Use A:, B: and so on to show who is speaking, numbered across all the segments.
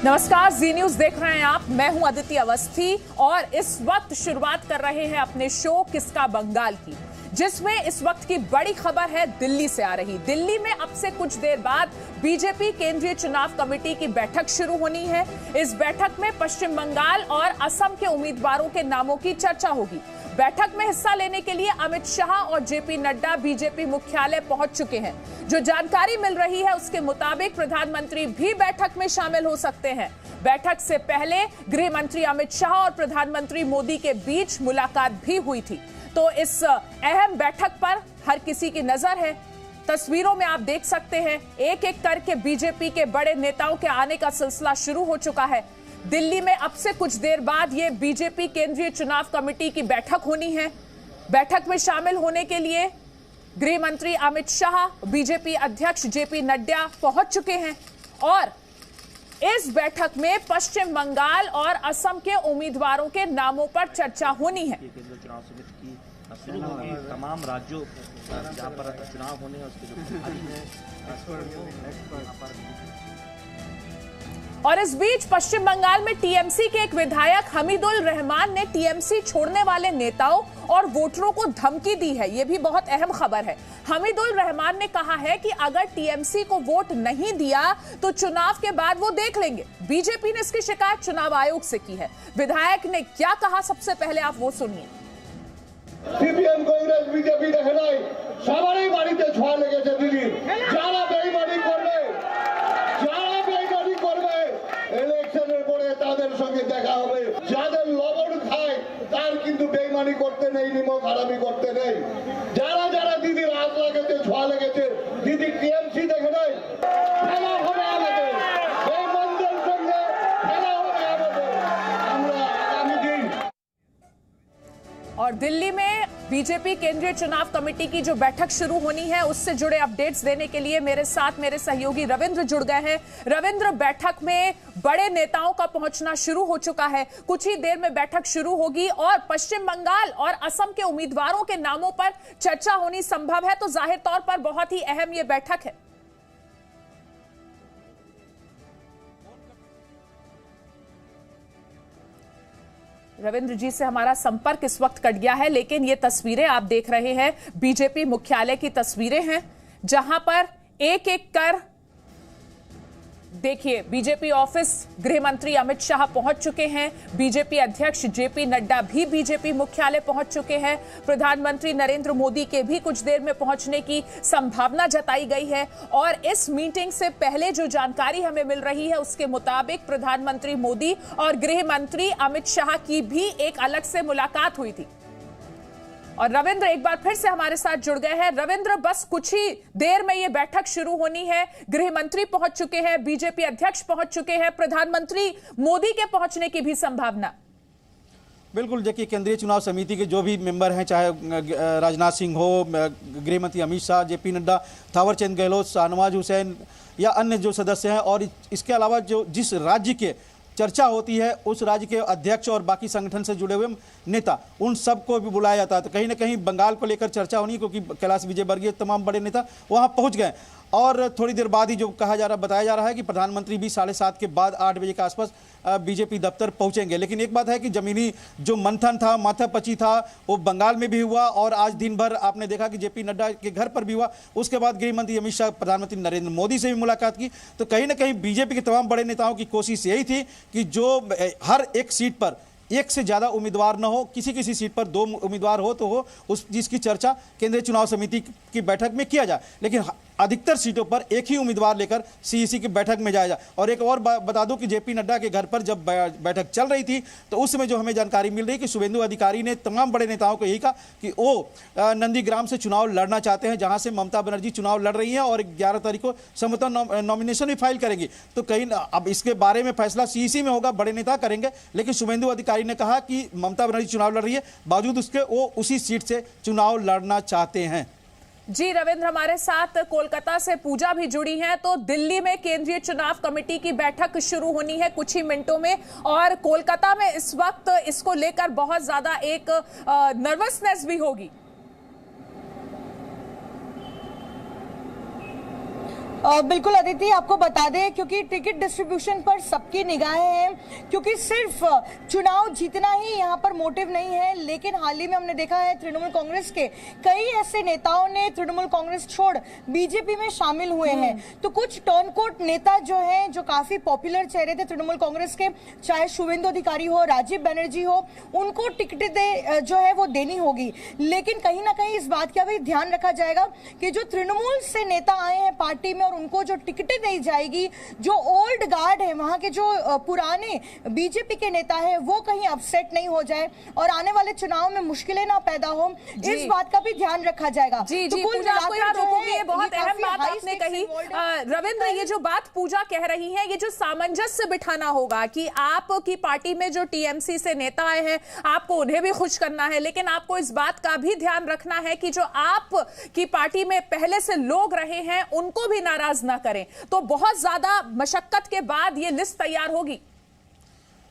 A: नमस्कार, जी न्यूज देख रहे हैं आप। मैं हूं अदिति अवस्थी और इस वक्त शुरुआत कर रहे हैं अपने शो किसका बंगाल की, जिसमें इस वक्त की बड़ी खबर है दिल्ली से आ रही। दिल्ली में अब से कुछ देर बाद बीजेपी केंद्रीय चुनाव कमेटी की बैठक शुरू होनी है। इस बैठक में पश्चिम बंगाल और असम के उम्मीदवारों के नामों की चर्चा होगी। बैठक में हिस्सा लेने के लिए अमित शाह और जेपी नड्डा बीजेपी मुख्यालय पहुंच चुके हैं। जो जानकारी मिल रही है उसके मुताबिक प्रधानमंत्री भी बैठक में शामिल हो सकते हैं। बैठक से पहले गृह मंत्री अमित शाह और प्रधानमंत्री मोदी के बीच मुलाकात भी हुई थी। तो इस अहम बैठक पर हर किसी की नजर है। तस्वीरों में आप देख सकते हैं एक एक करके बीजेपी के बड़े नेताओं के आने का सिलसिला शुरू हो चुका है। दिल्ली में अब से कुछ देर बाद ये बीजेपी केंद्रीय चुनाव कमेटी की बैठक होनी है। बैठक में शामिल होने के लिए गृह मंत्री अमित शाह, बीजेपी अध्यक्ष जेपी नड्डा पहुंच चुके हैं और इस बैठक में पश्चिम बंगाल और असम के उम्मीदवारों के नामों पर चर्चा होनी है।
B: केंद्रीय चुनाव समिति की शुरू होगी। तमाम राज्यों जहां पर चुनाव होने हैं उसके
A: और इस बीच पश्चिम बंगाल में टीएमसी के एक विधायक हमीदुल रहमान ने टीएमसी छोड़ने वाले नेताओं और वोटरों को धमकी दी है। यह भी बहुत अहम खबर है। हमीदुल रहमान ने कहा है कि अगर टीएमसी को वोट नहीं दिया तो चुनाव के बाद वो देख लेंगे। बीजेपी ने इसकी शिकायत चुनाव आयोग से की है। विधायक ने क्या कहा, सबसे पहले आप वो सुनिए।
C: सीपीएम कांग्रेस बीजेपी দেখে নাই সবারই বাড়িতে ছোঁয়া লেগেছে দিদি যারা বেইমানি করবে ইলেকশনের পরে তাদের সঙ্গে দেখা হবে। যাদের লবণ খায় তার কিন্তু বেইমানি করতে নেই, নিমক হারামি করতে নেই। যারা যারা দিদির হাত লেগেছে ছোঁয়া লেগেছে দিদি টিএমসি দেখে নাই খেলা হবে আমাদের এই মন্দির সঙ্গে খেলা হবে আমাদের। আমরা আগামী দিন
A: और दिल्ली में बीजेपी केंद्रीय चुनाव कमेटी की जो बैठक शुरू होनी है उससे जुड़े अपडेट्स देने के लिए मेरे साथ मेरे सहयोगी रविंद्र जुड़ गए हैं। रविंद्र, बैठक में बड़े नेताओं का पहुंचना शुरू हो चुका है। कुछ ही देर में बैठक शुरू होगी और पश्चिम बंगाल और असम के उम्मीदवारों के नामों पर चर्चा होनी संभव है। तो जाहिर तौर पर बहुत ही अहम ये बैठक है। रविंद्र जी से हमारा संपर्क इस वक्त कट गया है, लेकिन ये तस्वीरें आप देख रहे हैं बीजेपी मुख्यालय की तस्वीरें हैं, जहां पर एक एक कर देखिए बीजेपी ऑफिस गृह मंत्री अमित शाह पहुंच चुके हैं। बीजेपी अध्यक्ष जेपी नड्डा भी बीजेपी मुख्यालय पहुंच चुके हैं। प्रधानमंत्री नरेंद्र मोदी के भी कुछ देर में पहुंचने की संभावना जताई गई है और इस मीटिंग से पहले जो जानकारी हमें मिल रही है उसके मुताबिक प्रधानमंत्री मोदी और गृह मंत्री अमित शाह की भी एक अलग से मुलाकात हुई थी। और रविंद्र एक बार फिर से हमारे साथ जुड़ गए हैं। रविंद्र, बस कुछ ही देर में ये बैठक शुरू होनी है। गृह मंत्री पहुंच चुके हैं, बीजेपी अध्यक्ष पहुंच चुके हैं, प्रधानमंत्री मोदी के पहुंचने की भी संभावना।
D: बिल्कुल, देखिए केंद्रीय चुनाव समिति के जो भी मेंबर हैं, चाहे राजनाथ सिंह हो, गृह मंत्री अमित शाह, जेपी नड्डा, थावरचंद गहलोत, शाहनवाज हुसैन या अन्य जो सदस्य हैं, और इसके अलावा जो जिस राज्य के चर्चा होती है उस राज्य के अध्यक्ष और बाकी संगठन से जुड़े हुए नेता, उन सबको भी बुलाया जाता है। तो कहीं ना कहीं बंगाल को लेकर चर्चा होनी, क्योंकि कैलाश विजयवर्गीय तमाम बड़े नेता वहां पहुंच गए और थोड़ी देर बाद ही जो बताया जा रहा है कि प्रधानमंत्री भी 7:30 के बाद 8 बजे के आसपास बीजेपी दफ्तर पहुंचेंगे। लेकिन एक बात है कि जमीनी जो मंथन था, माथापची था, वो बंगाल में भी हुआ और आज दिन भर आपने देखा कि जेपी नड्डा के घर पर भी हुआ। उसके बाद गृह मंत्री अमित शाह प्रधानमंत्री नरेंद्र मोदी से भी मुलाकात की। तो कहीं ना कहीं बीजेपी के तमाम बड़े नेताओं की कोशिश यही थी कि जो हर एक सीट पर एक से ज्यादा उम्मीदवार न हो, किसी सीट पर 2 उम्मीदवार हो तो हो, उस जिसकी चर्चा केंद्रीय चुनाव समिति की बैठक में किया जाए। लेकिन अधिकतर सीटों पर एक ही उम्मीदवार लेकर सीईसी की बैठक में जाया जाए। और एक और बता दूं कि जेपी नड्डा के घर पर जब बैठक चल रही थी तो उस समय जो हमें जानकारी मिल रही कि शुभेंदु अधिकारी ने तमाम बड़े नेताओं को यही कहा कि वो नंदीग्राम से चुनाव लड़ना चाहते हैं, जहां से ममता बनर्जी चुनाव लड़ रही हैं और 11 तारीख को संभवतः नॉमिनेशन भी फाइल करेंगी। तो कहीं अब इसके बारे में फैसला सीईसी में होगा, बड़े नेता करेंगे। लेकिन शुभेंदु अधिकारी ने कहा कि ममता बनर्जी चुनाव लड़ रही है, बावजूद उसके वो उसी सीट से चुनाव लड़ना चाहते हैं।
A: जी रविंद्र, हमारे साथ कोलकाता से पूजा भी जुड़ी हैं। तो दिल्ली में केंद्रीय चुनाव कमेटी की बैठक शुरू होनी है कुछ ही मिनटों में और कोलकाता में इस वक्त इसको लेकर बहुत ज्यादा एक नर्वसनेस भी होगी।
E: बिल्कुल अदिति, आपको बता दें क्योंकि टिकट डिस्ट्रीब्यूशन पर सबकी निगाहें हैं, क्योंकि सिर्फ चुनाव जीतना ही यहाँ पर मोटिव नहीं है, लेकिन हाल ही में हमने देखा है तृणमूल कांग्रेस के कई ऐसे नेताओं ने तृणमूल कांग्रेस छोड़ बीजेपी में शामिल हुए हैं। तो कुछ टर्नकोट नेता जो हैं, जो काफी पॉपुलर चेहरे थे तृणमूल कांग्रेस के, चाहे शुवेंदु अधिकारी हो, राजीव बनर्जी हो, उनको टिकट जो है वो देनी होगी। लेकिन कहीं ना कहीं इस बात का भी ध्यान रखा जाएगा कि जो तृणमूल से नेता आए हैं पार्टी में और उनको जो टिकटें दी जाएगी, जो ओल्ड गार्ड है, वहां के जो पुराने बीजेपी के नेता हैं, वो कहीं अपसेट नहीं हो जाए और आने वाले चुनाव में मुश्किलें ना पैदा हो, इस बात का भी ध्यान रखा जाएगा।
A: जी जी, पूजा आपको यहाँ रोकूंगी, ये बहुत अहम बात आपने कही। रविंद्र, ये जो बात पूजा कह रही है, ये जो सामंजस्य बिठाना होगा कि आपकी पार्टी में जो टीएमसी से नेता आए हैं, आपको उन्हें भी खुश करना है, लेकिन आपको इस बात का भी ध्यान रखना है कि जो आपकी पार्टी में पहले से लोग रहे हैं उनको भी नाराज ना करें। तो बहुत ज्यादा मशक्कत के बाद ये लिस्ट तैयार होगी।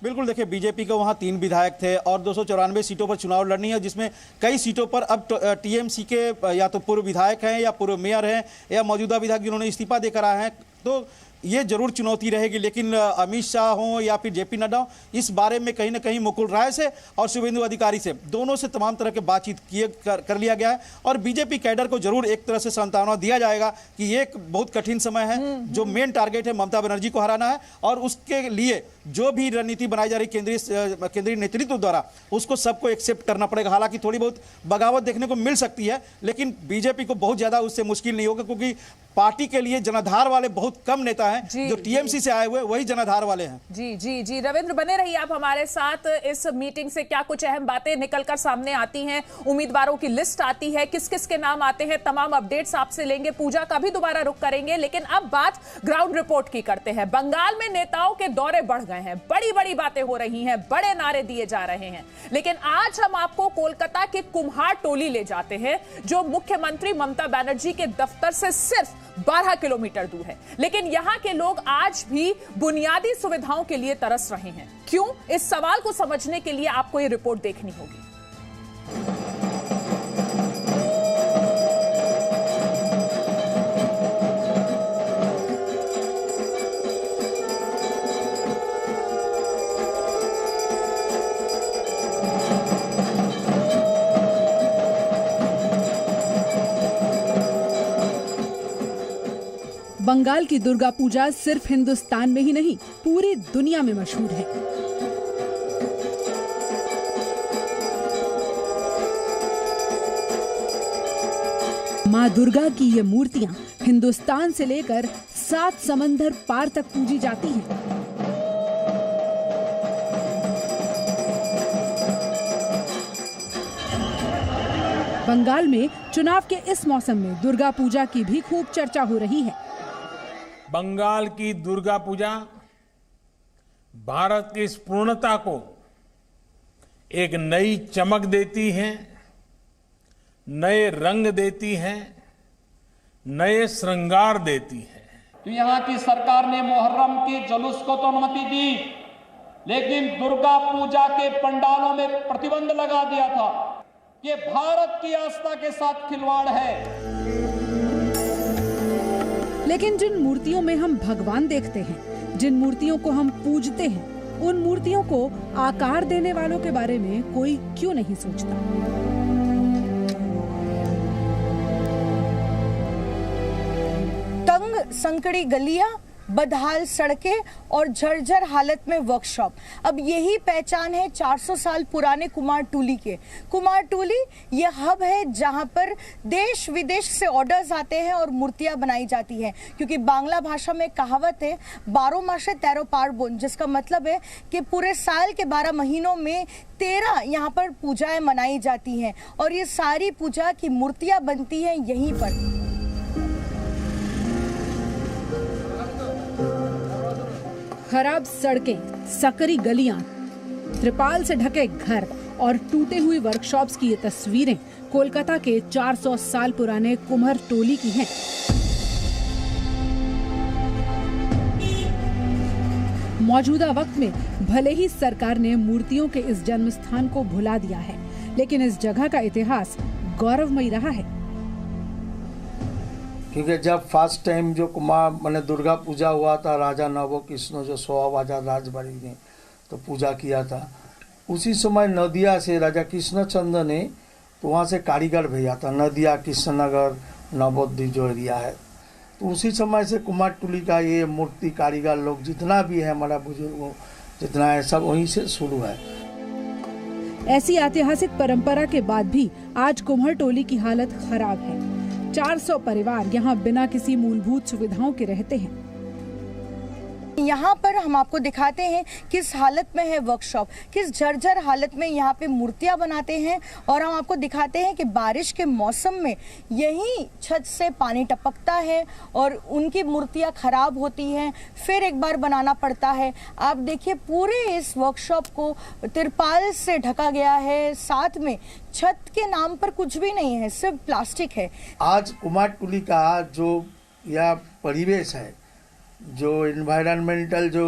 D: बिल्कुल, देखिए बीजेपी के वहाँ 3 विधायक थे और 294 सीटों पर चुनाव लड़नी है, जिसमें कई सीटों पर अब टीएमसी के या तो पूर्व विधायक हैं या पूर्व मेयर हैं या मौजूदा विधायक जिन्होंने इस्तीफा देकर आए हैं। तो ये जरूर चुनौती रहेगी, लेकिन अमित शाह हों या फिर जेपी नड्डा, इस बारे में कहीं ना कहीं मुकुल राय से और शुवेंदु अधिकारी से, दोनों से तमाम तरह के बातचीत कर लिया गया है और बीजेपी कैडर को जरूर एक तरह से सांत्वना दिया जाएगा कि ये एक बहुत कठिन समय है, जो मेन टारगेट है ममता बनर्जी को हराना है और उसके लिए जो भी रणनीति बनाई जा रही केंद्रीय नेतृत्व द्वारा, उसको सबको एक्सेप्ट करना पड़ेगा। हालांकि थोड़ी बहुत बगावत देखने को मिल सकती है, लेकिन बीजेपी को बहुत ज्यादा उससे मुश्किल नहीं होगा, क्योंकि पार्टी के लिए जनाधार वाले बहुत कम नेता हैं, जो टीएमसी से आए हुए वही जनाधार वाले हैं।
A: जी जी जी, रविंद्र बने रहिए आप हमारे साथ। इस मीटिंग से क्या कुछ अहम बातें निकलकर सामने आती हैं, उम्मीदवारों की लिस्ट आती है, किस किस के नाम आते हैं, तमाम अपडेट्स आपसे लेंगे। पूजा का भी दोबारा रुख करेंगे, लेकिन अब बात ग्राउंड रिपोर्ट की करते हैं। बंगाल में नेताओं के दौरे बढ़ गए हैं, बड़ी बड़ी बातें हो रही हैं, बड़े नारे दिए जा रहे हैं, लेकिन आज हम आपको कोलकाता के कुम्हार टोली ले जाते हैं, जो मुख्यमंत्री ममता बनर्जी के दफ्तर से सिर्फ 12 किलोमीटर दूर है। लेकिन यहां के लोग आज भी बुनियादी सुविधाओं के लिए तरस रहे हैं। क्यों? इस सवाल को समझने के लिए आपको ये रिपोर्ट देखनी होगी।
F: बंगाल की दुर्गा पूजा सिर्फ हिंदुस्तान में ही नहीं, पूरी दुनिया में मशहूर है। मां दुर्गा की ये मूर्तियां हिंदुस्तान से लेकर 7 समंदर पार तक पूजी जाती हैं। बंगाल में चुनाव के इस मौसम में दुर्गा पूजा की भी खूब चर्चा हो रही है।
G: बंगाल की दुर्गा पूजा भारत की इस पूर्णता को एक नई चमक देती है, नए रंग देती है, नए श्रृंगार देती है।
H: तो यहाँ की सरकार ने मुहर्रम के जुलूस को तो अनुमति दी, लेकिन दुर्गा पूजा के पंडालों में प्रतिबंध लगा दिया था। ये भारत की आस्था के साथ खिलवाड़ है।
F: लेकिन जिन मूर्तियों में हम भगवान देखते हैं, जिन मूर्तियों को हम पूजते हैं, उन मूर्तियों को आकार देने वालों के बारे में कोई क्यों नहीं सोचता?
E: तंग संकड़ी गलियां, बदहाल सड़कें और झरझर हालत में वर्कशॉप, अब यही पहचान है 400 साल पुराने कुमार टोली के। कुमार टोली ये हब है जहां पर देश विदेश से ऑर्डर्स आते हैं और मूर्तियां बनाई जाती हैं, क्योंकि बांग्ला भाषा में कहावत है 12 मासे 13 पार्बन, जिसका मतलब है कि पूरे साल के 12 महीनों में 13 यहाँ पर पूजाएं मनाई जाती हैं और ये सारी पूजा की मूर्तियां बनती हैं यहीं पर।
F: खराब सड़कें, सकरी गलियां, त्रिपाल से ढके घर और टूटे हुए वर्कशॉप्स की ये तस्वीरें कोलकाता के 400 साल पुराने कुम्हार टोली की हैं। मौजूदा वक्त में भले ही सरकार ने मूर्तियों के इस जन्म स्थान को भुला दिया है, लेकिन इस जगह का इतिहास गौरवमयी रहा है।
I: क्योंकि जब फर्स्ट टाइम जो कुमार मैंने दुर्गा पूजा हुआ था, राजा नवो कृष्ण जो 100 आजाद राजबाड़ी ने तो पूजा किया था, उसी समय नदिया से राजा कृष्णचंद्र ने तो वहाँ से कारीगर भेजा था, नदिया कृष्णनगर नवोदय जो एरिया है, तो उसी समय से कुमारटुली का ये मूर्ति कारीगर लोग जितना भी है हमारा बुजुर्ग जितना है सब वहीं से शुरू है।
F: ऐसी ऐतिहासिक परंपरा के बाद भी आज कुम्हरटोली की हालत खराब है। 400 परिवार यहाँ बिना किसी मूलभूत सुविधाओं के रहते हैं।
E: यहाँ पर हम आपको दिखाते हैं किस हालत में है वर्कशॉप, किस जर्जर हालत में यहाँ पे मूर्तियाँ बनाते हैं, और हम आपको दिखाते हैं कि बारिश के मौसम में यही छत से पानी टपकता है और उनकी मूर्तियाँ खराब होती हैं, फिर एक बार बनाना पड़ता है। आप देखिए पूरे इस वर्कशॉप को तिरपाल से ढका गया है, साथ में छत के नाम पर कुछ भी नहीं है, सिर्फ प्लास्टिक है।
I: आज कुमारटुली का जो यह परिवेश है, जो इन्वायरमेंटल जो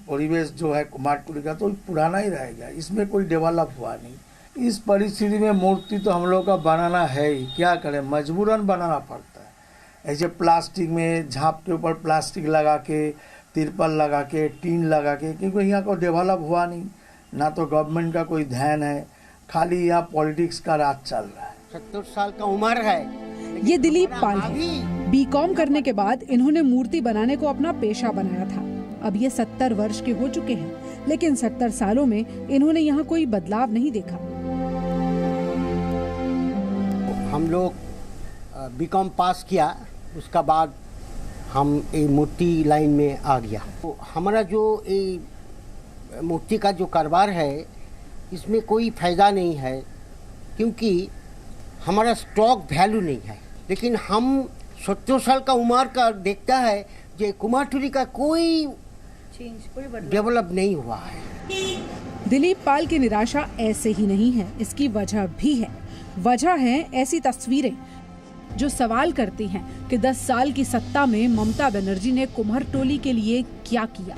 I: परिवेश जो है कुमारटुली का, तो पुराना ही रहेगा, इसमें कोई डेवलप हुआ नहीं। इस परिस्थिति में मूर्ति तो हम लोग का बनाना है ही, क्या करें, मजबूरन बनाना पड़ता है। ऐसे प्लास्टिक में झाँप के ऊपर प्लास्टिक लगा के, तिरपल लगा के, टीन लगा के, क्योंकि यहाँ को डेवलप हुआ नहीं, ना तो गवर्नमेंट का कोई ध्यान है, खाली यहाँ पॉलिटिक्स का राज चल रहा है।
J: 70 साल का उम्र है।
F: ये दिलीप पाल है। बीकॉम करने के बाद इन्होंने मूर्ति बनाने को अपना पेशा बनाया था। अब ये 70 वर्ष के हो चुके हैं, लेकिन 70 सालों में इन्होंने यहाँ कोई बदलाव नहीं देखा।
J: हम लोग बीकॉम पास किया, उसका बाद हम ये मूर्ति लाइन में आ गया। तो हमारा जो ये मूर्ति का जो कारोबार है, इसमें कोई फायदा नहीं है, क्योंकि हमारा स्टॉक वैल्यू नहीं है। लेकिन हम 70 साल का उम्र का देखता है कि कुमारटुली का कोई डेवलप नहीं हुआ है।
F: दिलीप पाल की निराशा ऐसे ही नहीं है, इसकी वजह भी है। वजह है ऐसी तस्वीरें जो सवाल करती हैं कि 10 साल की सत्ता में ममता बनर्जी ने कुम्हरटोली के लिए क्या किया।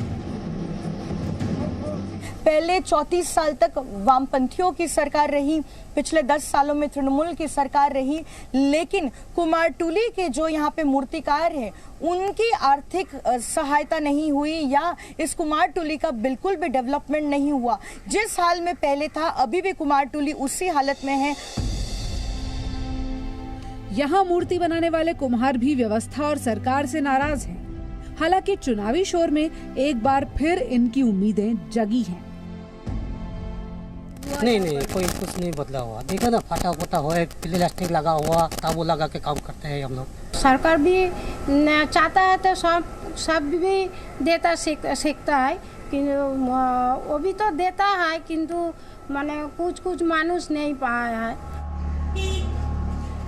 E: पहले 34 साल तक वामपंथियों की सरकार रही, पिछले 10 सालों में तृणमूल की सरकार रही, लेकिन कुमारटुली के जो यहाँ पे मूर्तिकार हैं उनकी आर्थिक सहायता नहीं हुई, या इस कुमारटुली का बिल्कुल भी डेवलपमेंट नहीं हुआ। जिस हाल में पहले था, अभी भी कुमारटुली उसी हालत में है।
F: यहाँ मूर्ति बनाने वाले कुम्हार भी व्यवस्था और सरकार से नाराज हैं। हालांकि चुनावी शोर में एक बार फिर इनकी उम्मीदें जगी हैं।
K: नहीं, कोई कुछ नहीं बदला हुआ। देखो ना, फटा फटा हुआ है, प्लास्टिक लगा हुआ, ताबू लगा के काम करते हैं हम लोग।
L: सरकार भी चाहता है तो सब भी देता सीखता है, वो भी तो देता है, किंतु माने कुछ मानुष नहीं पाया है।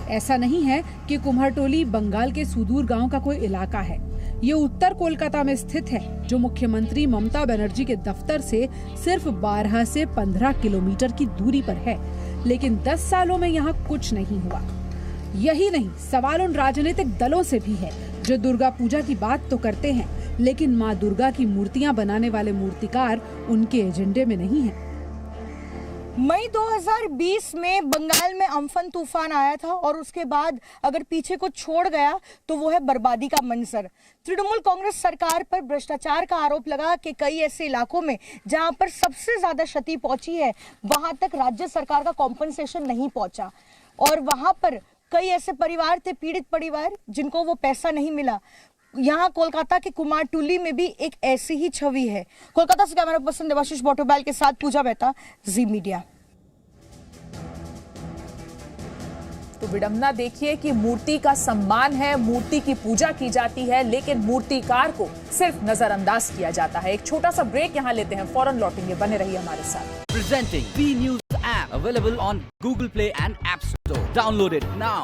F: ऐसा नहीं है कि कुम्हरटोली बंगाल के सुदूर गांव का कोई इलाका है। ये उत्तर कोलकाता में स्थित है, जो मुख्यमंत्री ममता बनर्जी के दफ्तर से सिर्फ 12 से 15 किलोमीटर की दूरी पर है। लेकिन 10 सालों में यहाँ कुछ नहीं हुआ। यही नहीं, सवाल उन राजनीतिक दलों से भी है जो दुर्गा पूजा की बात तो करते हैं, लेकिन माँ दुर्गा की मूर्तियाँ बनाने वाले मूर्तिकार उनके एजेंडे में नहीं है।
E: मई 2020 में बंगाल में अम्फन तूफान आया था, और उसके बाद अगर पीछे को छोड़ गया तो वो है बर्बादी का मंजर। तृणमूल कांग्रेस सरकार पर भ्रष्टाचार का आरोप लगा कि कई ऐसे इलाकों में जहां पर सबसे ज्यादा क्षति पहुंची है, वहां तक राज्य सरकार का कॉम्पनसेशन नहीं पहुंचा, और वहां पर कई ऐसे परिवार थे, पीड़ित परिवार, जिनको वो पैसा नहीं मिला। यहाँ कोलकाता के कुमारटुली में भी एक ऐसी ही छवि है। कोलकाता से कैमरा पर्सन देवाशीष बोटोबैल के साथ पूजा मेहता, जी मीडिया।
A: तो विडंबना देखिए कि मूर्ति का सम्मान है, मूर्ति की पूजा की जाती है, लेकिन मूर्तिकार को सिर्फ नजरअंदाज किया जाता है। एक छोटा सा ब्रेक यहाँ लेते हैं, फौरन लौटेंगे, बने रहिए हमारे साथ।
M: Presenting B News app available on Google Play and App Store. Download it now.